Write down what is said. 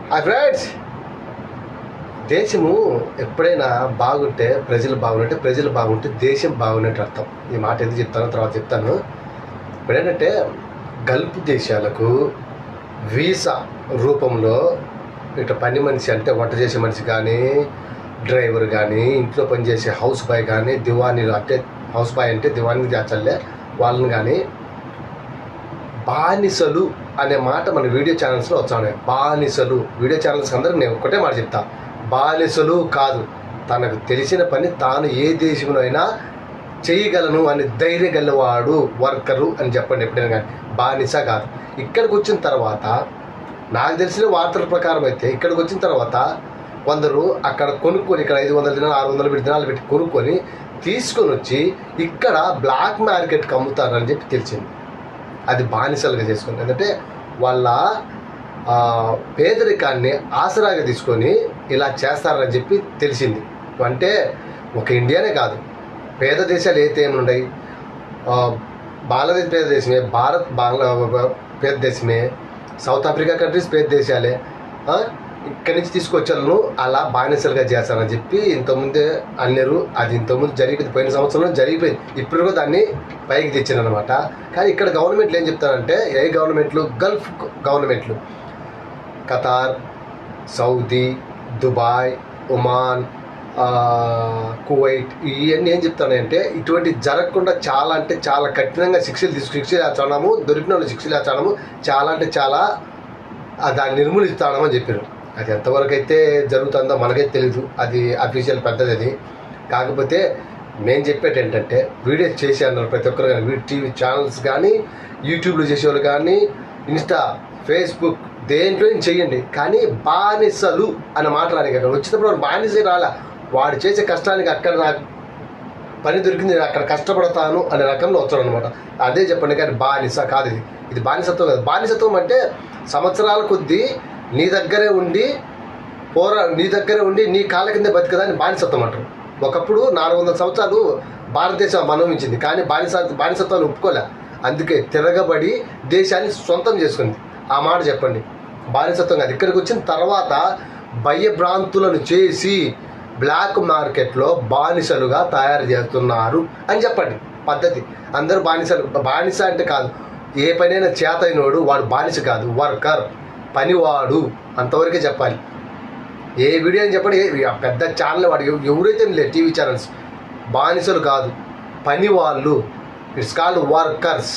Friends, దేశము ఎప్పుడైనా బాగుంటే ప్రజలు బాగుంటే దేశం బాగున్నట్టు అర్థం. ఈ మాట ఎందుకు చెప్తానో తర్వాత చెప్తాను. ఇప్పుడేంటంటే గల్ఫ్ దేశాలకు వీసా రూపంలో ఇట్లా పని మనిషి అంటే వంట చేసే మనిషి కానీ, డ్రైవర్ కానీ, ఇంట్లో పనిచేసే హౌస్ బాయ్ కానీ, దివానీలు అంటే హౌస్ బాయ్ అంటే దివానీ చేర్చలే వాళ్ళని కానీ బానిసలు అనే మాట మన వీడియో ఛానల్స్లో వచ్చాను. బానిసలు వీడియో ఛానల్స్ అందరూ నేను ఒకటే మాట చెప్తా, బానిసలు కాదు, తనకు తెలిసిన పని తాను ఏ దేశంలో అయినా చేయగలను అని ధైర్యం గలవాడు వర్కరు అని చెప్పండి ఎప్పుడైనా. కానీ బానిస కాదు. ఇక్కడికి వచ్చిన తర్వాత నాకు తెలిసిన వార్తల ప్రకారం అయితే ఇక్కడికి వచ్చిన తర్వాత కొందరు అక్కడ కొనుక్కొని ఇక్కడ 500 దినాలు 600 దినాలు పెట్టి కొనుక్కొని తీసుకొని వచ్చి ఇక్కడ బ్లాక్ మార్కెట్కి అమ్ముతారని చెప్పి తెలిసింది. అది బానిసలుగా చేసుకుంది. ఎందుకంటే వాళ్ళ పేదరికాన్ని ఆసరాగా తీసుకొని ఇలా చేస్తారని చెప్పి తెలిసింది. అంటే ఒక ఇండియానే కాదు, పేద దేశాలు అయితే ఏమి ఉన్నాయి, బంగ్లాదేశ్ పేద దేశమే, భారత్ పేద దేశమే, సౌత్ ఆఫ్రికా కంట్రీస్ పేద దేశాలే. ఇక్కడి నుంచి తీసుకొచ్చాను అలా బానిసలుగా చేస్తారని చెప్పి ఇంతకుముందే అన్నారు. అది ఇంతకుముందు జరిగిపోయింది, పోయిన సంవత్సరంలో జరిగిపోయింది. ఇప్పుడు కూడా దాన్ని పైకి తెచ్చారనమాట. కానీ ఇక్కడ గవర్నమెంట్లు ఏం చెప్తారంటే, ఏ గవర్నమెంట్లు, గల్ఫ్ గవర్నమెంట్లు, Qatar, Saudi, Dubai, Oman, Kuwait, ఇవన్నీ ఏం చెప్తానంటే ఇటువంటి జరగకుండా చాలా అంటే చాలా కఠినంగా శిక్షలు వేస్తాము, దొరికిన వాళ్ళు శిక్షలు వేస్తాము, చాలా అంటే చాలా దాన్ని నిర్మూలిస్తామని చెప్పారు. అది ఎంతవరకు అయితే జరుగుతుందో మనకైతే తెలీదు, అది అఫీషియల్ పెద్దది అది. కాకపోతే మేము చెప్పేది ఏంటంటే వీడియో చేసే అన్నారు ప్రతి ఒక్కరు కానీ, టీవీ ఛానల్స్ కానీ, యూట్యూబ్లో చేసేవాళ్ళు కానీ, ఇన్స్టా, ఫేస్బుక్ దేంట్లో చెయ్యండి, కానీ బానిసలు అని మాట్లాడే కదా. వచ్చినప్పుడు వాడు బానిసే రాలా, వాడు చేసే కష్టానికి అక్కడ నాకు పని దొరికింది, అక్కడ కష్టపడతాను అనే రకంలో వచ్చాడు అనమాట. అదే చెప్పండి, కానీ బానిస కాదు. ఇది బానిసత్వం కాదు. బానిసత్వం అంటే సంవత్సరాల కొద్దీ నీ దగ్గరే ఉండి నీ కాళ్ళ కింద బతికదాన్ని బానిసత్వం అంటారు. ఒకప్పుడు 400 సంవత్సరాలు భారతదేశం మనమించింది, కానీ బానిసత్వాన్ని ఒప్పుకోలే. అందుకే తిరగబడి దేశాన్ని సొంతం చేసుకుంది. ఆ మాట చెప్పండి, బానిసత్వం కాదు. ఇక్కడికి వచ్చిన తర్వాత భయభ్రాంతులను చేసి బ్లాక్ మార్కెట్లో బానిసలుగా తయారు చేస్తున్నారు అని చెప్పండి పద్ధతి. అందరూ బానిస అంటే కాదు, ఏ పనైనా చేతైనోడు వాడు బానిస కాదు, వర్కర్, పనివాడు, అంతవరకే చెప్పాలి. ఏ వీడియో అని చెప్పండి, పెద్ద ఛానల్ వాడు ఎవరైతే లేదు, టీవీ ఛానల్స్, బానిసలు కాదు, పని వాళ్ళు, ఇట్స్ కాల్డ్ వర్కర్స్.